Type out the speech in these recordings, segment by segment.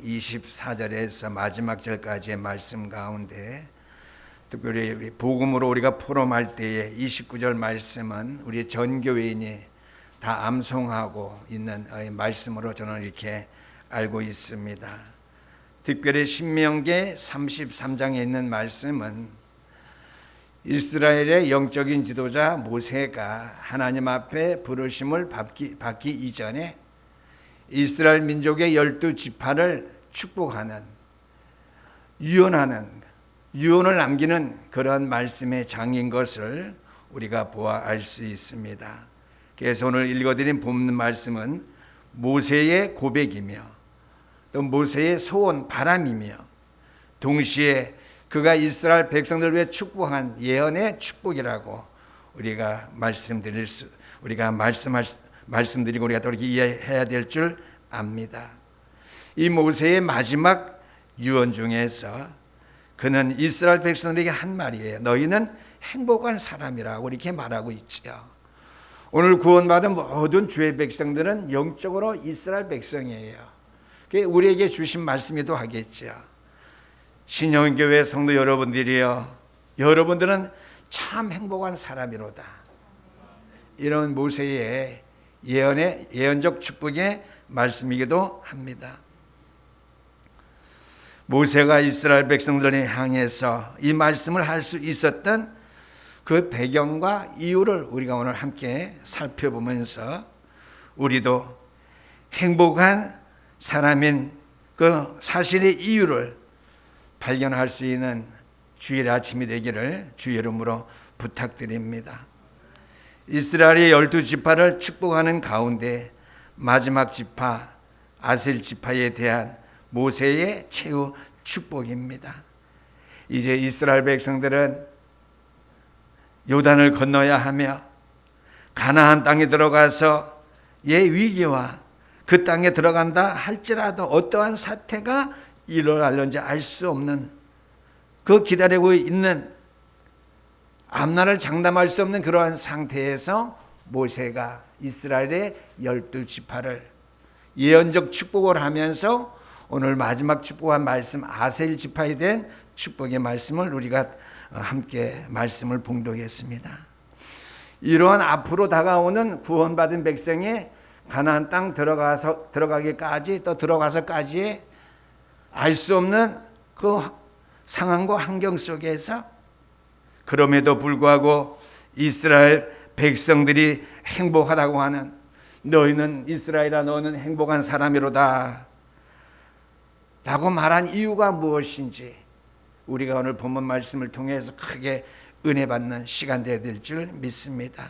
24절에서 마지막 절까지의 말씀 가운데 특별히 우리 복음으로 우리가 포럼할 때에 29절 말씀은 우리 전 교회인이 다 암송하고 있는 말씀으로 저는 이렇게 알고 있습니다. 특별히 신명기 33장에 있는 말씀은 이스라엘의 영적인 지도자 모세가 하나님 앞에 부르심을 받기 이전에 이스라엘 민족의 12지파를 축복하는 유언을 남기는 그런 말씀의 장인 것을 우리가 보아 알 수 있습니다. 그래서 오늘 읽어드린 본문 말씀은 모세의 고백이며 또 모세의 소원 바람이며 동시에 그가 이스라엘 백성들을 위해 축복한 예언의 축복이라고 우리가 말씀드리고 우리가 또 이렇게 이해해야 될 줄 압니다. 이 모세의 마지막 유언 중에서 그는 이스라엘 백성들에게 한 말이에요. 너희는 행복한 사람이라고 이렇게 말하고 있지요. 오늘 구원받은 모든 주의 백성들은 영적으로 이스라엘 백성이에요. 그게 우리에게 주신 말씀이기도 하겠죠. 신영교회 성도 여러분들이여, 여러분들은 참 행복한 사람이로다. 이런 모세의 예언적 축복의 말씀이기도 합니다. 모세가 이스라엘 백성들을 향해서 이 말씀을 할 수 있었던 그 배경과 이유를 우리가 오늘 함께 살펴보면서 우리도 행복한 사람인 그 사실의 이유를 발견할 수 있는 주일 아침이 되기를 주의 이름으로 부탁드립니다. 이스라엘의 12지파를 축복하는 가운데 마지막 지파 아셀 지파에 대한 모세의 최후 축복입니다. 이제 이스라엘 백성들은 요단을 건너야 하며 가나안 땅에 들어가서 위기와 그 땅에 들어간다 할지라도 어떠한 사태가 일어날는지 알 수 없는 그 기다리고 있는 앞날을 장담할 수 없는 그러한 상태에서 모세가 이스라엘의 12지파를 예언적 축복을 하면서 오늘 마지막 축복한 말씀 아셀 지파에 대한 축복의 말씀을 우리가 함께 말씀을 봉독했습니다. 이러한 앞으로 다가오는 구원받은 백성이 가나안 땅 들어가기까지 또 들어가서까지의 알 수 없는 그 상황과 환경 속에서 그럼에도 불구하고 이스라엘 백성들이 행복하다고 하는 너희는 이스라엘아 너는 행복한 사람이로다 라고 말한 이유가 무엇인지 우리가 오늘 본문 말씀을 통해서 크게 은혜 받는 시간 되어야 될 줄 믿습니다.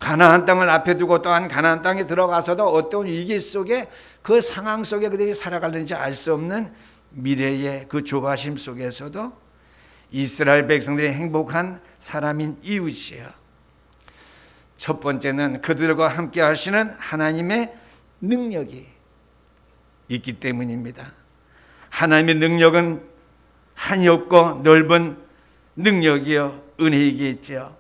가나안 땅을 앞에 두고 또한 가나안 땅에 들어가서도 어떤 위기 속에 그 상황 속에 그들이 살아가는지 알 수 없는 미래의 그 조바심 속에서도 이스라엘 백성들이 행복한 사람인 이유지요. 첫 번째는 그들과 함께 하시는 하나님의 능력이 있기 때문입니다. 하나님의 능력은 한이 없고 넓은 능력이요 은혜이겠죠.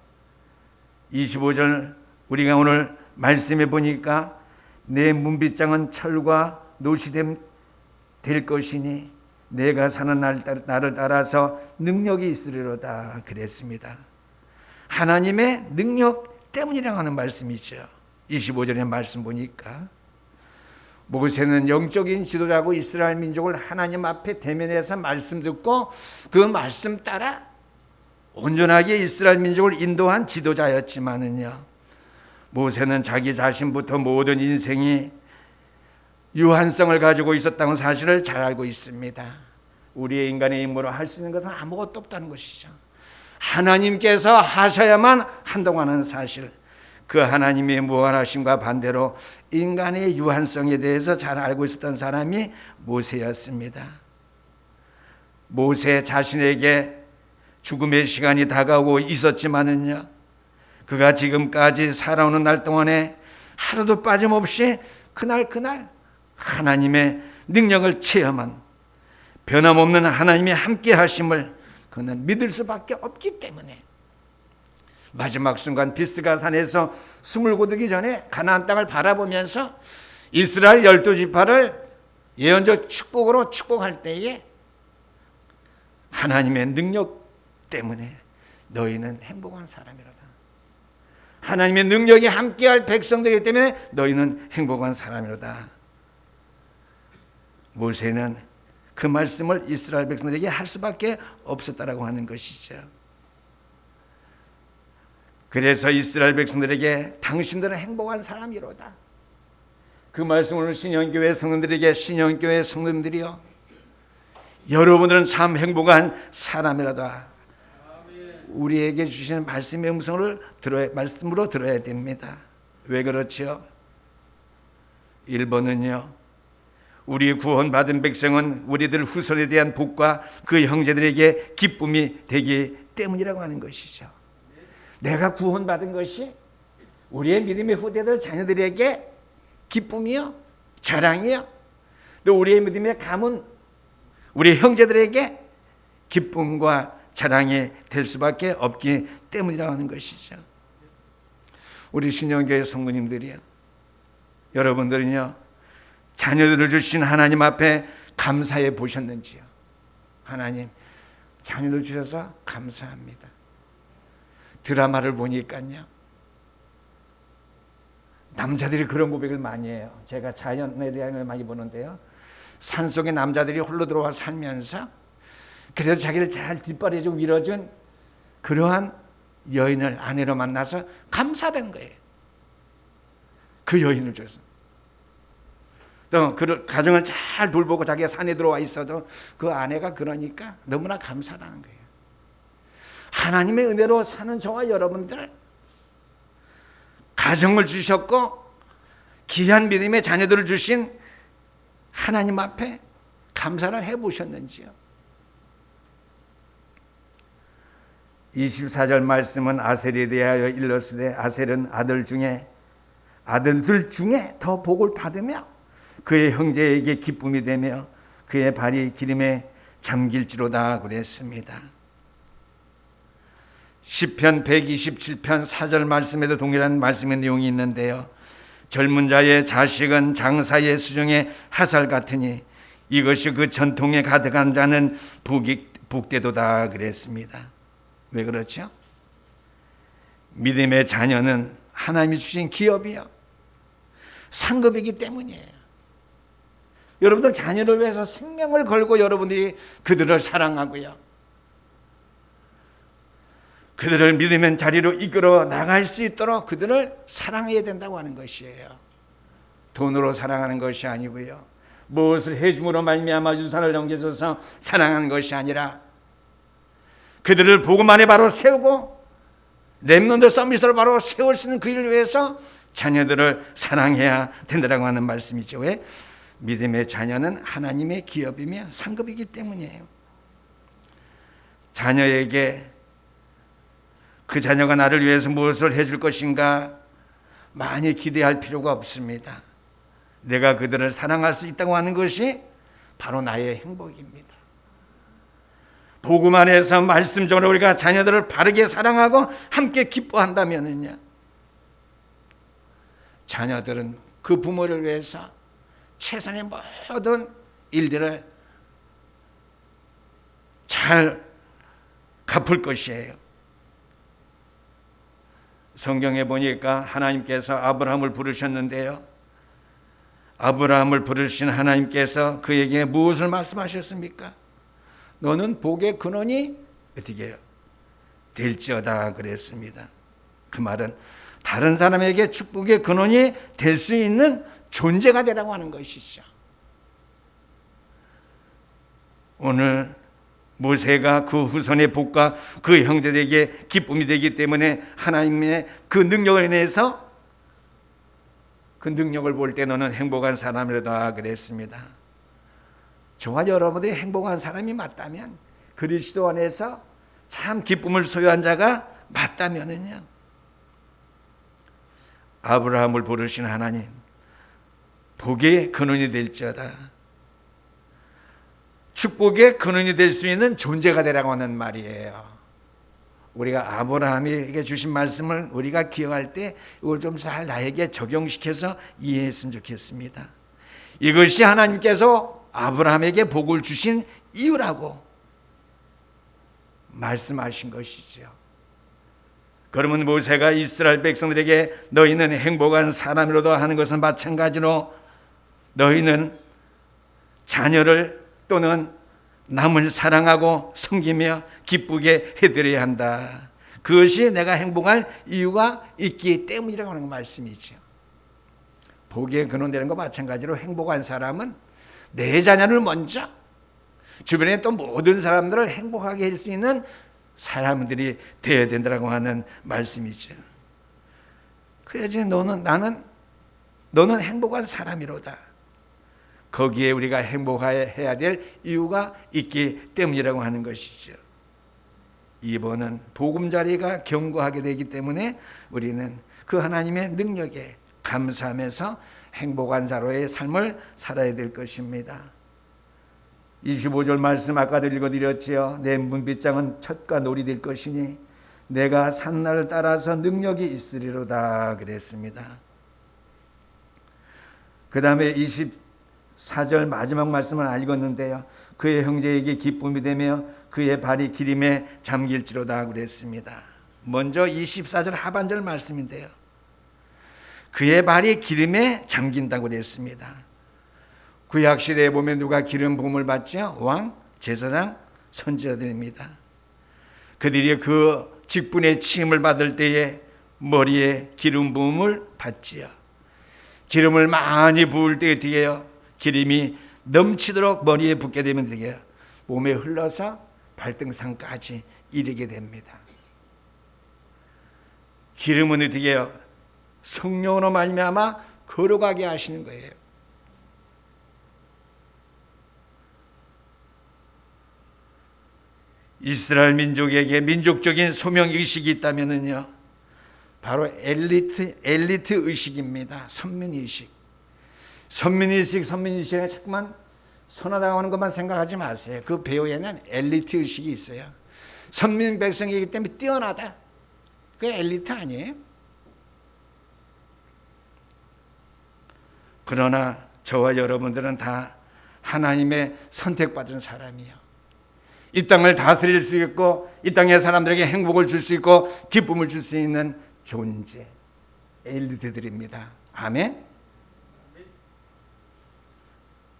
25절 우리가 오늘 말씀해 보니까 내 문빗장은 철과 노시됨 될 것이니 내가 사는 날을 따라서 능력이 있으리로다 그랬습니다. 하나님의 능력 때문이라고 하는 말씀이죠. 25절의 말씀 보니까 모세는 영적인 지도자고 이스라엘 민족을 하나님 앞에 대면해서 말씀 듣고 그 말씀 따라 온전하게 이스라엘 민족을 인도한 지도자였지만은요, 모세는 자기 자신부터 모든 인생이 유한성을 가지고 있었다는 사실을 잘 알고 있습니다. 우리의 인간의 힘으로 할 수 있는 것은 아무것도 없다는 것이죠. 하나님께서 하셔야만 한다고 하는 사실, 그 하나님의 무한하심과 반대로 인간의 유한성에 대해서 잘 알고 있었던 사람이 모세였습니다. 모세 자신에게 죽음의 시간이 다가오고 있었지만은요, 그가 지금까지 살아오는 날 동안에 하루도 빠짐없이 그날 하나님의 능력을 체험한 변함없는 하나님의 함께 하심을 그는 믿을 수밖에 없기 때문에 마지막 순간 비스가 산에서 숨을 고르기 전에 가나안 땅을 바라보면서 이스라엘 12지파를 예언적 축복으로 축복할 때에 하나님의 능력 때문에 너희는 행복한 사람이로다. 하나님의 능력이 함께할 백성들이기 때문에 너희는 행복한 사람이로다. 모세는 그 말씀을 이스라엘 백성들에게 할 수밖에 없었다라고 하는 것이죠. 그래서 이스라엘 백성들에게 당신들은 행복한 사람이로다. 그 말씀을 신영교회 성도들에게, 신영교회 성도들이요, 여러분들은 참 행복한 사람이로다. 우리에게 주시는 말씀의 음성을 말씀으로 들어야 됩니다. 왜 그렇죠? 1번은요, 우리 구원받은 백성은 우리들 후손에 대한 복과 그 형제들에게 기쁨이 되기 때문이라고 하는 것이죠. 내가 구원받은 것이 우리의 믿음의 후대들 자녀들에게 기쁨이요, 자랑이요, 또 우리의 믿음의 가문, 우리 형제들에게 기쁨과 자랑이 될 수밖에 없기 때문이라고 하는 것이죠. 우리 신영교회 성도님들이요, 여러분들은요, 자녀들을 주신 하나님 앞에 감사해 보셨는지요? 하나님, 자녀들 주셔서 감사합니다. 드라마를 보니까요, 남자들이 그런 고백을 많이 해요. 제가 자연에 대한 걸 많이 보는데요, 산속에 남자들이 홀로 들어와 살면서 그래도 자기를 잘 뒷바라지고 밀어준 그러한 여인을 아내로 만나서 감사하는 거예요. 그 여인을 줘서. 또 그 가정을 잘 돌보고 자기가 산에 들어와 있어도 그 아내가 그러니까 너무나 감사하다는 거예요. 하나님의 은혜로 사는 저와 여러분들, 가정을 주셨고 귀한 믿음의 자녀들을 주신 하나님 앞에 감사를 해보셨는지요? 24절 말씀은 아셀에 대하여 일러스되 아셀은 아들들 중에 더 복을 받으며 그의 형제에게 기쁨이 되며 그의 발이 기름에 잠길지로다 그랬습니다. 시편 127편 4절 말씀에도 동일한 말씀의 내용이 있는데요, 젊은 자의 자식은 장사의 수정의 화살 같으니 이것이 그 전통에 가득한 자는 복되도다 그랬습니다. 왜 그렇죠? 믿음의 자녀는 하나님이 주신 기업이요, 상급이기 때문이에요. 여러분들 자녀를 위해서 생명을 걸고 여러분들이 그들을 사랑하고요, 그들을 믿음의 자리로 이끌어 나갈 수 있도록 그들을 사랑해야 된다고 하는 것이에요. 돈으로 사랑하는 것이 아니고요, 무엇을 해줌으로 말미암아 유산을 넘겨줘서 사랑하는 것이 아니라 그들을 복음 안에 바로 세우고 렘넌트 서밋으로 바로 세울 수 있는 그 일을 위해서 자녀들을 사랑해야 된다고 하는 말씀이죠. 왜? 믿음의 자녀는 하나님의 기업이며 상급이기 때문이에요. 자녀에게 그 자녀가 나를 위해서 무엇을 해줄 것인가 많이 기대할 필요가 없습니다. 내가 그들을 사랑할 수 있다고 하는 것이 바로 나의 행복입니다. 복음 안에서 말씀적으로 우리가 자녀들을 바르게 사랑하고 함께 기뻐한다면요, 자녀들은 그 부모를 위해서 최선의 모든 일들을 잘 갚을 것이에요. 성경에 보니까 하나님께서 아브라함을 부르셨는데요, 아브라함을 부르신 하나님께서 그에게 무엇을 말씀하셨습니까? 너는 복의 근원이 어떻게 해요? 될지어다 그랬습니다. 그 말은 다른 사람에게 축복의 근원이 될 수 있는 존재가 되라고 하는 것이죠. 오늘 모세가 그 후손의 복과 그 형제들에게 기쁨이 되기 때문에 하나님의 그 능력을 인해서 그 능력을 볼 때 너는 행복한 사람이로다 그랬습니다. 저와 여러분들이 행복한 사람이 맞다면, 그리스도 안에서 참 기쁨을 소유한 자가 맞다면은요, 아브라함을 부르신 하나님, 복의 근원이 될지어다, 축복의 근원이 될 수 있는 존재가 되라고 하는 말이에요. 우리가 아브라함에게 주신 말씀을 우리가 기억할 때 이걸 좀 잘 나에게 적용시켜서 이해했으면 좋겠습니다. 이것이 하나님께서 아브라함에게 복을 주신 이유라고 말씀하신 것이죠. 그러면 모세가 이스라엘 백성들에게 너희는 행복한 사람이로다 하는 것은 마찬가지로 너희는 자녀를 또는 남을 사랑하고 섬기며 기쁘게 해드려야 한다. 그것이 내가 행복할 이유가 있기 때문이라고 하는 말씀이죠. 복에 근원되는 것 마찬가지로 행복한 사람은 내 자녀를 먼저 주변에 또 모든 사람들을 행복하게 할 수 있는 사람들이 되어야 된다고 하는 말씀이죠. 그래야지 너는 행복한 사람이로다. 거기에 우리가 행복해야 될 이유가 있기 때문이라고 하는 것이죠. 2번은 보금자리가 견고하게 되기 때문에 우리는 그 하나님의 능력에 감사하면서 행복한 자로의 삶을 살아야 될 것입니다. 25절 말씀 아까도 읽어드렸지요. 내 문빗장은 첫 놀이 될 것이니 내가 산 날을 따라서 능력이 있으리로다 그랬습니다. 그 다음에 24절 마지막 말씀을 읽었는데요. 그의 형제에게 기쁨이 되며 그의 발이 기름에 잠길지로다 그랬습니다. 먼저 24절 하반절 말씀인데요. 그의 발이 기름에 잠긴다고 그랬습니다. 구약시대에 보면 누가 기름 부음을 받죠? 왕, 제사장, 선지자들입니다. 그들이 그 직분의 취임을 받을 때에 머리에 기름 부음을 받지요. 기름을 많이 부을 때 어떻게 해요? 기름이 넘치도록 머리에 붓게 되면 되게 몸에 흘러서 발등상까지 이르게 됩니다. 기름은 어떻게 해요? 성령으로 말미암아 걸어가게 하시는 거예요. 이스라엘 민족에게 민족적인 소명의식이 있다면요, 바로 엘리트 의식입니다. 선민의식. 선민의식에 자꾸만 선하다고 하는 것만 생각하지 마세요. 그 배후에는 엘리트 의식이 있어요. 선민 백성이기 때문에 뛰어나다. 그게 엘리트 아니에요? 그러나 저와 여러분들은 다 하나님의 선택받은 사람이에요. 이 땅을 다스릴 수 있고 이 땅의 사람들에게 행복을 줄 수 있고 기쁨을 줄 수 있는 존재, 엘리트들입니다. 아멘.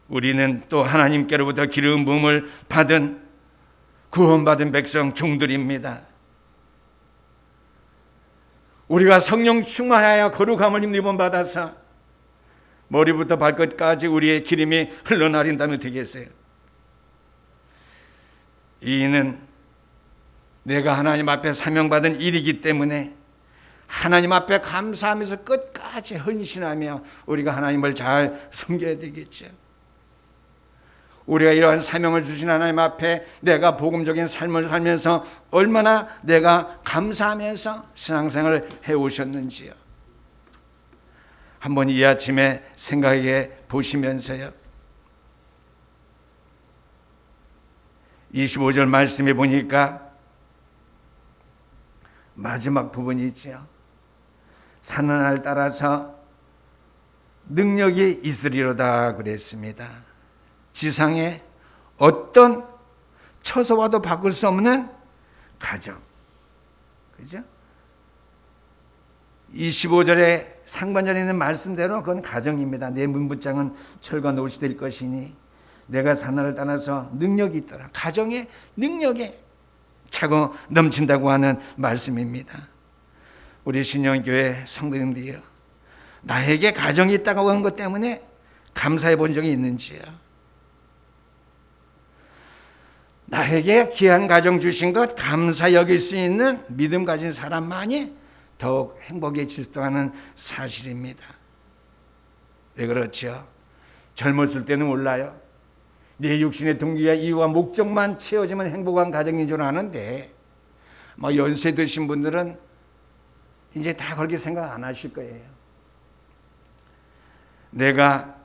우리는 또 하나님께로부터 기름 부음을 받은 구원받은 백성 종들입니다. 우리가 성령 충만하여 거룩함을 힘입음 받아서 머리부터 발끝까지 우리의 기름이 흘러내린다면 되겠어요. 이는 내가 하나님 앞에 사명받은 일이기 때문에 하나님 앞에 감사하면서 끝까지 헌신하며 우리가 하나님을 잘 섬겨야 되겠죠. 우리가 이러한 사명을 주신 하나님 앞에 내가 복음적인 삶을 살면서 얼마나 내가 감사하면서 신앙생활을 해오셨는지요. 한번 이 아침에 생각해 보시면서요. 25절 말씀해 보니까 마지막 부분이 있지요. 사는 날 따라서 능력이 있으리로다 그랬습니다. 지상에 어떤 처소와도 바꿀 수 없는 가정. 그죠? 25절에 상반절에 있는 말씀대로 그건 가정입니다. 내 문붙장은 철과 노릇이 될 것이니 내가 사나를 따라서 능력이 있더라. 가정의 능력에 차고 넘친다고 하는 말씀입니다. 우리 신영교회 성도님들이요, 나에게 가정이 있다고 하는 것 때문에 감사해 본 적이 있는지요? 나에게 귀한 가정 주신 것 감사 여길 수 있는 믿음 가진 사람만이 더욱 행복해질 수 있다는 사실입니다. 왜 그렇죠? 젊었을 때는 몰라요. 내 육신의 동기와 이유와 목적만 채워지면 행복한 가정인 줄 아는데 연세 드신 분들은 이제 다 그렇게 생각 안 하실 거예요. 내가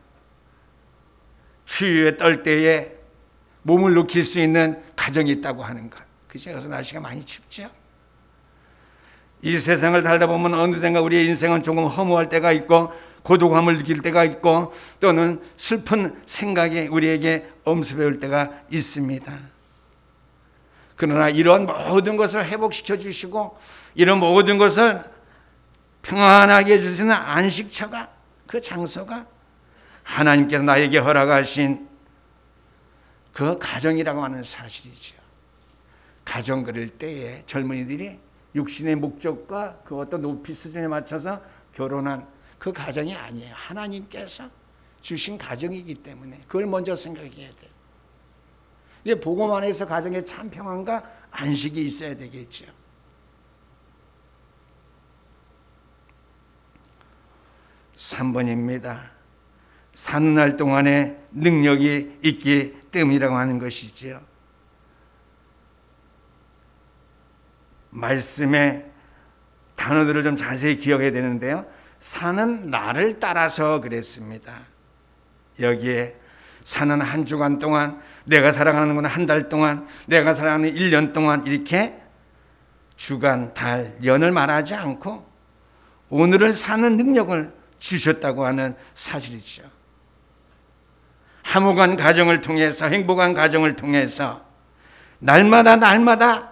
추위에 떨 때에 몸을 녹일 수 있는 가정이 있다고 하는 것. 그죠? 그래서 날씨가 많이 춥죠? 이 세상을 살다 보면 어느샌가 우리의 인생은 조금 허무할 때가 있고 고독함을 느낄 때가 있고 또는 슬픈 생각이 우리에게 엄습해올 때가 있습니다. 그러나 이런 모든 것을 회복시켜 주시고 이런 모든 것을 평안하게 해주시는 안식처가, 그 장소가 하나님께서 나에게 허락하신 그 가정이라고 하는 사실이죠. 가정 그릴 때에 젊은이들이 육신의 목적과 그 어떤 높이 수준에 맞춰서 결혼한 그 가정이 아니에요. 하나님께서 주신 가정이기 때문에 그걸 먼저 생각해야 돼요. 이게 복음 안에서 가정에 참 평안과 안식이 있어야 되겠죠. (3번입니다) 사는 날 동안에 능력이 있기 때문이라고 하는 것이지요. 말씀의 단어들을 좀 자세히 기억해야 되는데요. 사는 날을 따라서 그랬습니다. 여기에 사는 한 주간 동안, 내가 살아가는 건 한 달 동안, 내가 살아가는 1년 동안, 이렇게 주간, 달, 년을 말하지 않고 오늘을 사는 능력을 주셨다고 하는 사실이죠. 화목한 가정을 통해서, 행복한 가정을 통해서 날마다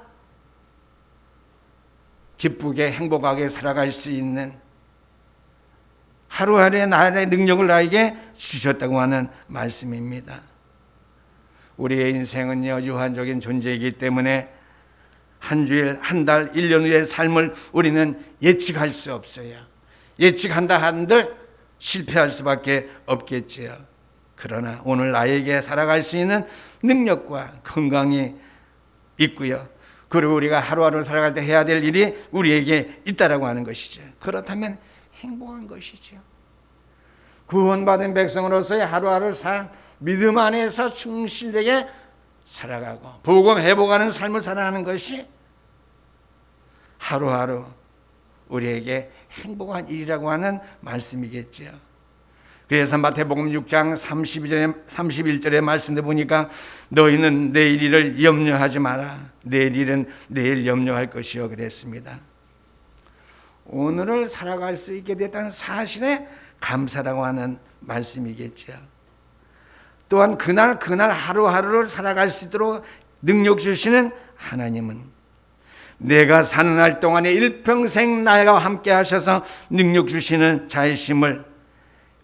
기쁘게 행복하게 살아갈 수 있는 하루하루의 나의 능력을 나에게 주셨다고 하는 말씀입니다. 우리의 인생은요, 유한적인 존재이기 때문에 한 주일, 한 달, 1년 후의 삶을 우리는 예측할 수 없어요. 예측한다 한들 실패할 수밖에 없겠지요. 그러나 오늘 나에게 살아갈 수 있는 능력과 건강이 있고요. 그리고 우리가 하루하루 살아갈 때 해야 될 일이 우리에게 있다라고 하는 것이죠. 그렇다면 행복한 것이죠. 구원받은 백성으로서의 하루하루 삶, 믿음 안에서 충실되게 살아가고 복음 회복하는 삶을 살아가는 것이 하루하루 우리에게 행복한 일이라고 하는 말씀이겠죠. 그래서 마태복음 6장 31절의 말씀을 보니까 너희는 내일 일을 염려하지 마라. 내일 일은 내일 염려할 것이요 그랬습니다. 오늘을 살아갈 수 있게 됐다는 사실에 감사라고 하는 말씀이겠죠. 또한 그날 하루하루를 살아갈 수 있도록 능력 주시는 하나님은 내가 사는 날 동안에 일평생 나와 함께 하셔서 능력 주시는 자이심을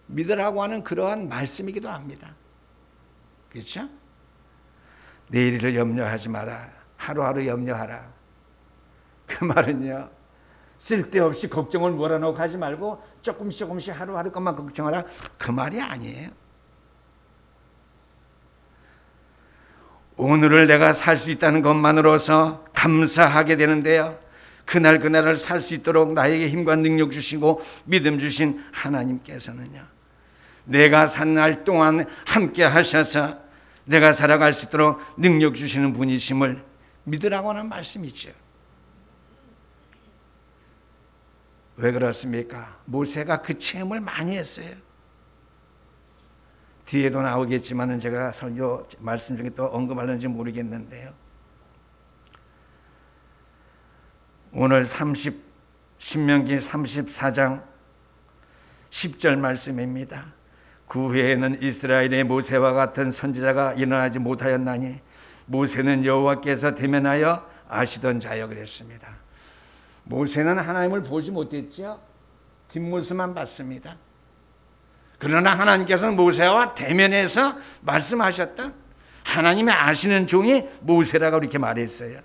믿으라고 하는 그러한 말씀이기도 합니다. 그렇죠? 내일을 염려하지 마라. 하루하루 염려하라. 그 말은요, 쓸데없이 걱정을 몰아넣고 하지 말고 조금씩 하루하루 것만 걱정하라, 그 말이 아니에요. 오늘을 내가 살 수 있다는 것만으로서 감사하게 되는데요, 그날을 살 수 있도록 나에게 힘과 능력 주시고 믿음 주신 하나님께서는요, 내가 산 날 동안 함께 하셔서 내가 살아갈 수 있도록 능력 주시는 분이심을 믿으라고 하는 말씀이죠. 왜 그렇습니까? 모세가 그 체험을 많이 했어요. 뒤에도 나오겠지만 제가 설교 말씀 중에 또 언급하는지 모르겠는데요. 오늘 신명기 34장 10절 말씀입니다. 그 후에는 이스라엘의 모세와 같은 선지자가 일어나지 못하였나니 모세는 여호와께서 대면하여 아시던 자여 그랬습니다. 모세는 하나님을 보지 못했죠. 뒷모습만 봤습니다. 그러나 하나님께서는 모세와 대면해서 말씀하셨던 하나님의 아시는 종이 모세라고 이렇게 말했어요.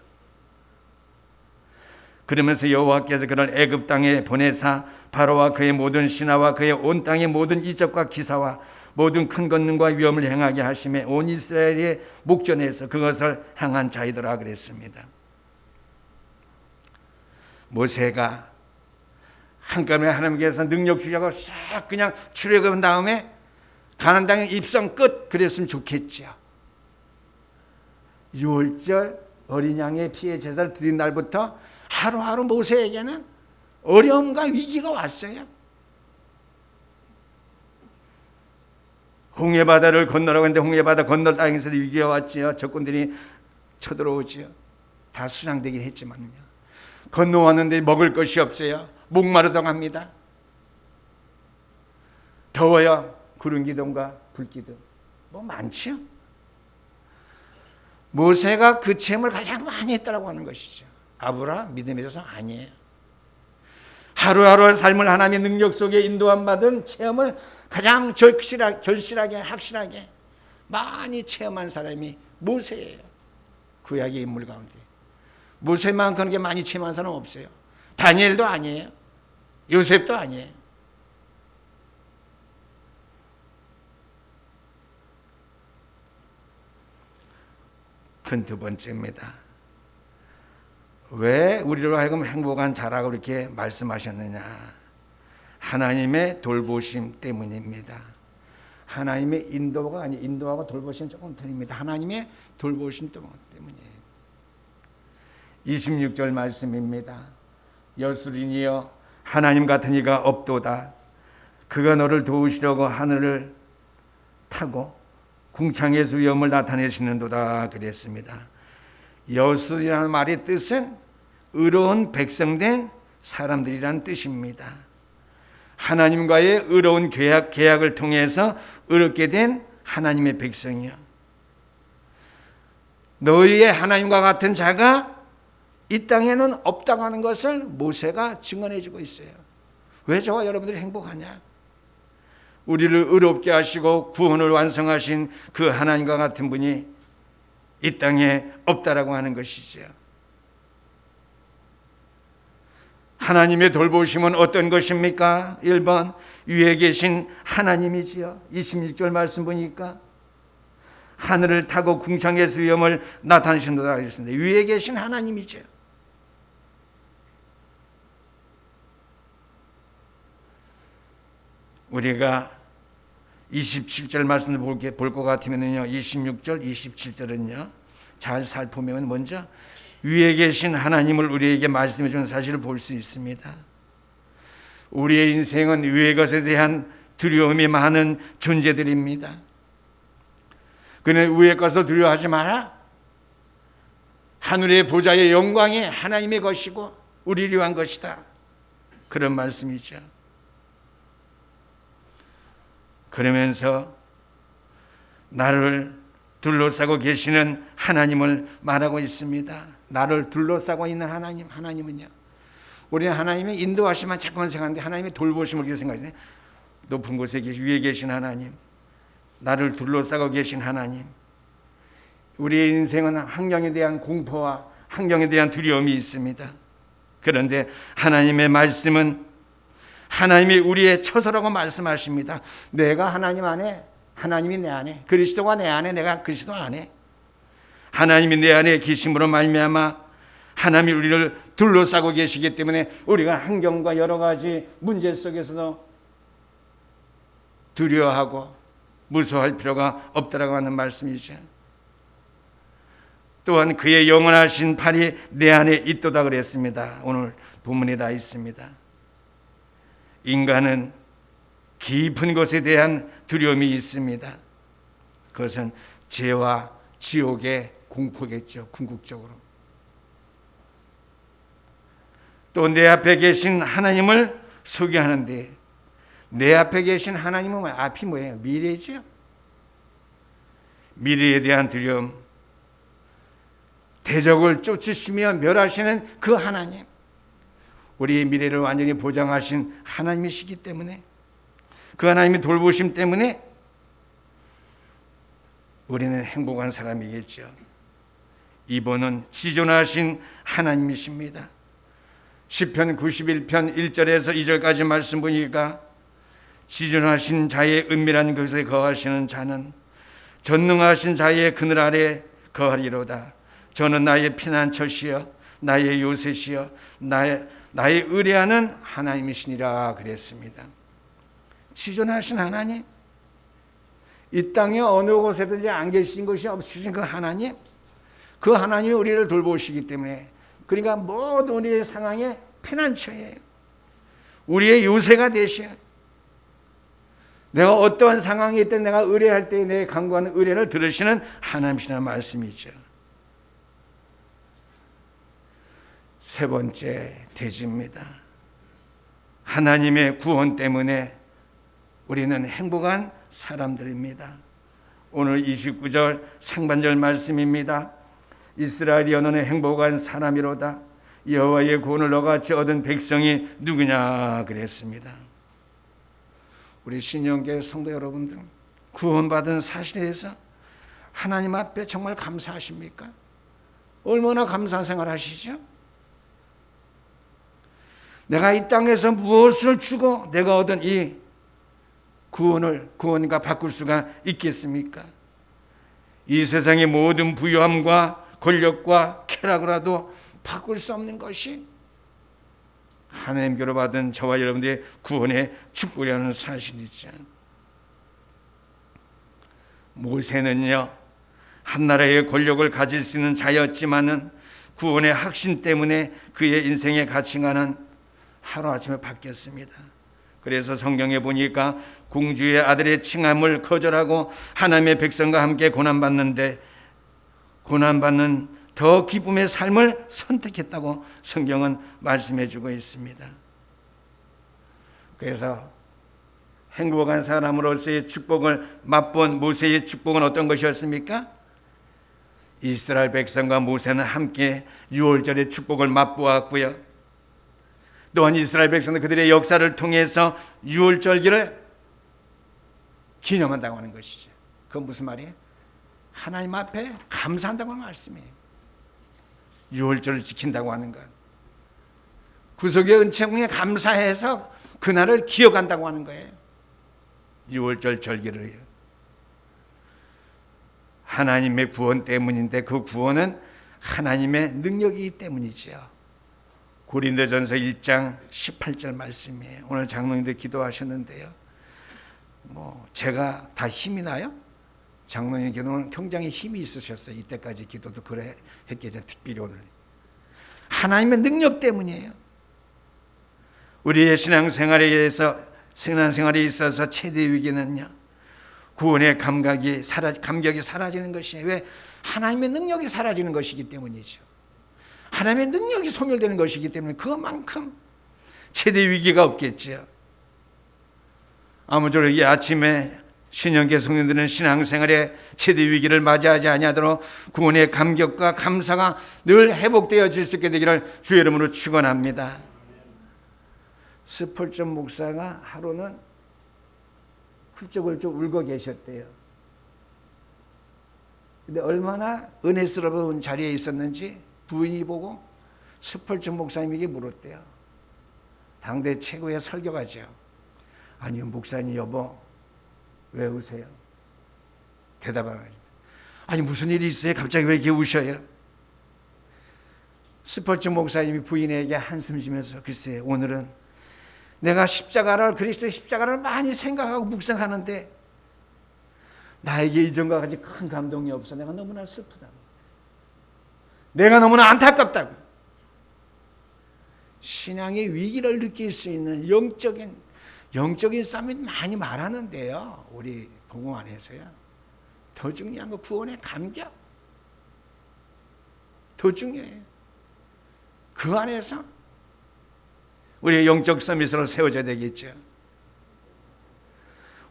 그러면서 여호와께서 그를 애굽 땅에 보내사 바로와 그의 모든 신하와 그의 온 땅의 모든 이적과 기사와 모든 큰 권능과 위엄을 행하게 하심에 온 이스라엘의 목전에서 그것을 행한 자이더라 그랬습니다. 모세가 한꺼번에 하나님께서 능력 주자고 싹 그냥 출애굽한 다음에 가나안 땅에 입성 끝 그랬으면 좋겠죠. 6월절 어린 양의 피의 제사를 드린 날부터 하루하루 모세에게는 어려움과 위기가 왔어요. 홍해바다를 건너라고 했는데 홍해바다 건널 땅에서도 위기가 왔지요. 적군들이 쳐들어오지요. 다 수장되긴 했지만요. 건너왔는데 먹을 것이 없어요. 목마르다고 합니다. 더워야 구름 기둥과 불 기둥 뭐 많지요. 모세가 그 체험을 가장 많이 했다고 하는 것이죠. 아브라 믿음에 있어서 아니에요. 하루하루 삶을 하나님의 능력 속에 인도함 받은 체험을 가장 절실하게 확실하게 많이 체험한 사람이 모세예요. 구약의 인물 가운데 모세만 그렇게 많이 체험한 사람은 없어요. 다니엘도 아니에요. 요셉도 아니에요. 큰 두 번째입니다. 왜 우리로 하여금 행복한 자라고 이렇게 말씀하셨느냐? 하나님의 돌보심 때문입니다. 하나님의 인도가 아니 인도하고 돌보심 조금 틀립니다. 하나님의 돌보심 때문이에요. 26절 말씀입니다. 여수린이여 하나님 같은 이가 없도다. 그가 너를 도우시려고 하늘을 타고 궁창에서 위엄을 나타내시는도다 그랬습니다. 여수이라는 말의 뜻은 의로운 백성된 사람들이란 뜻입니다. 하나님과의 의로운 계약을 통해서 의롭게 된 하나님의 백성이요. 너희의 하나님과 같은 자가 이 땅에는 없다고 하는 것을 모세가 증언해 주고 있어요. 왜 저와 여러분들이 행복하냐? 우리를 의롭게 하시고 구원을 완성하신 그 하나님과 같은 분이 이 땅에 없다라고 하는 것이죠. 하나님의 돌보심은 어떤 것입니까? 1번 위에 계신 하나님이지요. 26절 말씀 보니까 하늘을 타고 궁창에서 위엄을 나타내신다 그랬습니다. 위에 계신 하나님이죠. 우리가 27절 말씀을 볼 것 같으면요, 26절, 27절은요, 잘 살펴보면 먼저 위에 계신 하나님을 우리에게 말씀해 주는 사실을 볼 수 있습니다. 우리의 인생은 위의 것에 대한 두려움이 많은 존재들입니다. 그는 위의 것을 두려워하지 마라. 하늘의 보좌의 영광이 하나님의 것이고 우리를 위한 것이다. 그런 말씀이죠. 그러면서 나를 둘러싸고 계시는 하나님을 말하고 있습니다. 나를 둘러싸고 있는 하나님은요. 우리는 하나님의 인도하심만 자꾸만 생각하는데 하나님의 돌보심을 그렇게 생각하시네. 높은 곳에 위에 계신 하나님, 나를 둘러싸고 계신 하나님. 우리의 인생은 환경에 대한 공포와 환경에 대한 두려움이 있습니다. 그런데 하나님의 말씀은 하나님이 우리의 처소라고 말씀하십니다. 내가 하나님 안에, 하나님이 내 안에, 그리스도가 내 안에, 내가 그리스도 안에, 하나님이 내 안에 계심으로 말미암아 하나님이 우리를 둘러싸고 계시기 때문에 우리가 환경과 여러 가지 문제 속에서도 두려워하고 무서워할 필요가 없다라고 하는 말씀이죠. 또한 그의 영원하신 팔이 내 안에 있도다 그랬습니다. 오늘 본문에 다 있습니다. 인간은 깊은 것에 대한 두려움이 있습니다. 그것은 죄와 지옥의 공포겠죠. 궁극적으로. 또 내 앞에 계신 하나님을 소개하는데 내 앞에 계신 하나님은 앞이 뭐예요? 미래죠. 미래에 대한 두려움, 대적을 쫓으시며 멸하시는 그 하나님, 우리의 미래를 완전히 보장하신 하나님이시기 때문에, 그 하나님의 돌보심 때문에 우리는 행복한 사람이겠죠. 이번은 지존하신 하나님이십니다. 시편 91편 1절에서 2절까지 말씀 보니까 지존하신 자의 은밀한 곳에 거하시는 자는 전능하신 자의 그늘 아래 거하리로다. 저는 나의 피난처시여 나의 요새시여 나의 의뢰하는 하나님이시니라 그랬습니다. 지존하신 하나님, 이 땅에 어느 곳에든지 안 계신 것이 없으신 그 하나님, 그 하나님이 우리를 돌보시기 때문에, 그러니까 모든 우리의 상황에 피난처예요. 우리의 요새가 되셔요. 내가 어떠한 상황이 있든 내가 의뢰할 때 내 간구하는 의뢰를 들으시는 하나님이시라는 말씀이죠. 세 번째 대지입니다. 하나님의 구원 때문에 우리는 행복한 사람들입니다. 오늘 29절 상반절 말씀입니다. 이스라엘이 너는 행복한 사람이로다. 여호와의 구원을 너같이 얻은 백성이 누구냐 그랬습니다. 우리 신영교회 성도 여러분들, 구원받은 사실에 대해서 하나님 앞에 정말 감사하십니까? 얼마나 감사 생활하시죠? 내가 이 땅에서 무엇을 주고 내가 얻은 이 구원과 바꿀 수가 있겠습니까? 이 세상의 모든 부유함과 권력과 쾌락으로도 바꿀 수 없는 것이 하나님께로 받은 저와 여러분들의 구원의 축복이라는 사실이죠. 모세는요, 한 나라의 권력을 가질 수 있는 자였지만은 구원의 확신 때문에 그의 인생의 가치관은 하루아침에 바뀌었습니다. 그래서 성경에 보니까 공주의 아들의 칭함을 거절하고 하나님의 백성과 함께 고난받는 더 기쁨의 삶을 선택했다고 성경은 말씀해 주고 있습니다. 그래서 행복한 사람으로서의 축복을 맛본 모세의 축복은 어떤 것이었습니까? 이스라엘 백성과 모세는 함께 유월절의 축복을 맛보았고요. 또한 이스라엘 백성들 그들의 역사를 통해서 유월절기를 기념한다고 하는 것이죠. 그건 무슨 말이에요? 하나님 앞에 감사한다고 하는 말씀이에요. 유월절을 지킨다고 하는 것, 구속의 은총에 감사해서 그날을 기억한다고 하는 거예요. 유월절 절기를요. 하나님의 구원 때문인데 그 구원은 하나님의 능력이기 때문이죠. 고린도전서 1장 18절 말씀이에요. 오늘 장로님들 기도하셨는데요. 제가 다 힘이 나요? 장로님 기도는 굉장히 힘이 있으셨어요. 이때까지 기도도 그래 했겠죠. 특별히 오늘 하나님의 능력 때문이에요. 우리의 신앙생활에 있어서 최대 위기는요, 구원의 감격이 사라지는 것이에요. 왜? 하나님의 능력이 사라지는 것이기 때문이죠. 하나님의 능력이 소멸되는 것이기 때문에 그만큼 최대 위기가 없겠죠. 아무쪼록 이 아침에 신영계 성도들은 신앙생활에 최대 위기를 맞이하지 아니하도록 구원의 감격과 감사가 늘 회복되어질 수 있게 되기를 주의 이름으로 축원합니다. 스펄전 목사가 하루는 훌쩍훌쩍 울고 계셨대요. 근데 얼마나 은혜스러운 자리에 있었는지 부인이 보고 스펄전 목사님에게 물었대요. 당대 최고의 설교가죠. 아니요, 목사님 여보, 왜 우세요? 대답을 하죠. 아니 무슨 일이 있어요? 갑자기 왜 이렇게 우셔요? 스펄전 목사님이 부인에게 한숨 쉬면서 글쎄 오늘은 내가 그리스도의 십자가를 많이 생각하고 묵상하는데 나에게 이전과 같이 큰 감동이 없어. 내가 너무나 슬프다고. 내가 너무나 안타깝다고. 신앙의 위기를 느낄 수 있는 영적인 싸움이 많이 말하는데요. 우리 복음 안에서요. 더 중요한 거 구원의 감격. 더 중요해요. 그 안에서 우리의 영적 서밋으로 세워져야 되겠죠.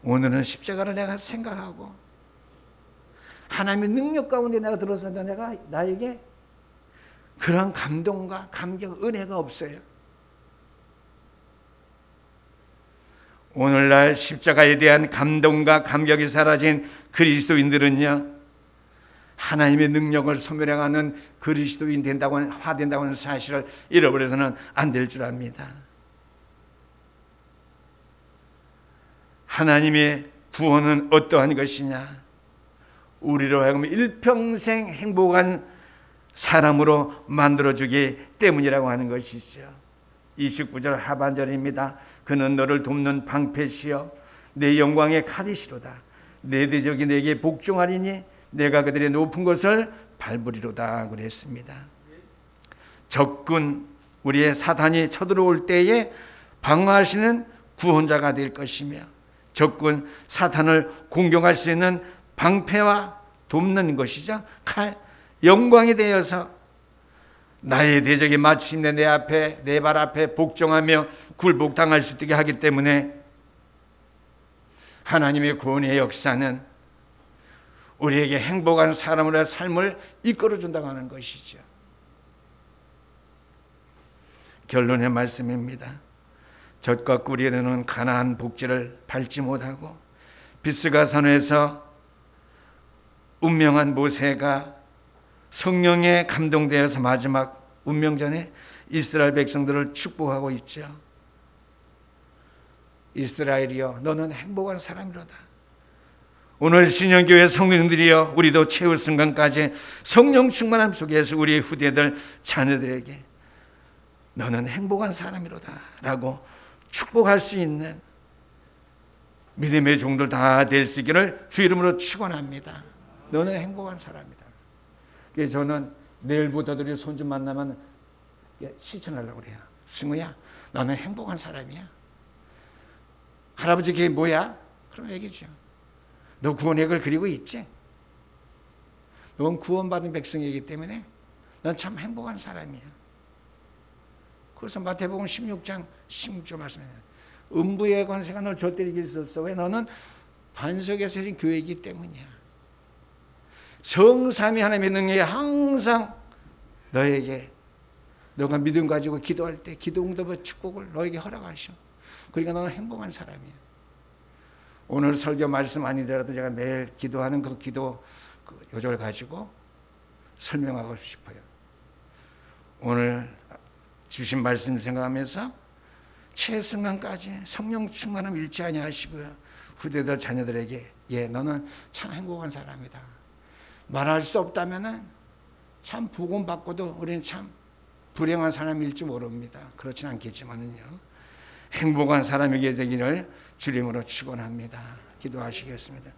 오늘은 십자가를 내가 생각하고 하나님의 능력 가운데 내가 들어서도 나에게 그런 감동과 감격, 은혜가 없어요. 오늘날 십자가에 대한 감동과 감격이 사라진 그리스도인들은요, 하나님의 능력을 소멸해가는 그리스도인 화된다고 하는 사실을 잃어버려서는 안 될 줄 압니다. 하나님의 구원은 어떠한 것이냐? 우리로 하여금 일평생 행복한 사람으로 만들어주기 때문이라고 하는 것이죠. 29절 하반절입니다. 그는 너를 돕는 방패시여 내 영광의 칼이시로다. 내 대적이 내게 복종하리니 내가 그들의 높은 것을 밟으리로다 그랬습니다. 적군, 우리의 사탄이 쳐들어올 때에 방어하시는 구원자가 될 것이며 적군, 사탄을 공격할 수 있는 방패와 돕는 것이죠. 칼, 영광이 되어서 나의 대적이 마침내 내 발 앞에 복종하며 굴복당할 수 있게 하기 때문에 하나님의 구원의 역사는 우리에게 행복한 사람으로의 삶을 이끌어준다고 하는 것이죠. 결론의 말씀입니다. 젖과 꿀이 흐르는 가나안 복지를 밟지 못하고 비스가 산에서 운명한 모세가 성령에 감동되어서 마지막 운명전에 이스라엘 백성들을 축복하고 있죠. 이스라엘이여 너는 행복한 사람이로다. 오늘 신영교회 성도님들이여 우리도 최후 순간까지 성령 충만함 속에서 우리의 후대들 자녀들에게 너는 행복한 사람이로다 라고 축복할 수 있는 믿음의 종들 다 될 수 있기를 주 이름으로 축원합니다. 너는 행복한 사람이다. 그래서 저는 내일부터도 우리 손주 만나면 실천하려고 그래요. 승우야 너는 행복한 사람이야. 할아버지 그게 뭐야? 그럼 얘기해 줘요. 너 구원획을 그리고 있지? 넌 구원받은 백성이기 때문에 넌 참 행복한 사람이야. 그래서 마태복음 16장 16절 말씀해요. 음부의 권세가 널 절대 이길 수 없어. 왜? 너는 반석에서 진 교회이기 때문이야. 성삼위 하나님의 능력이 항상 너에게 너가 믿음 가지고 기도할 때 기도 응답의 축복을 너에게 허락하셔. 그러니까 너는 행복한 사람이야. 오늘 설교 말씀 아니더라도 제가 매일 기도하는 그 기도 요절 가지고 설명하고 싶어요. 오늘 주신 말씀 생각하면서 최승강까지 성령 충만함 잃지 아니하시고요. 후대들 자녀들에게 너는 참 행복한 사람이다. 말할 수 없다면은 참 복음 받고도 우리는 참 불행한 사람일지 모릅니다. 그렇진 않겠지만은요. 행복한 사람에게 되기를 주님으로 축원합니다. 기도하시겠습니다.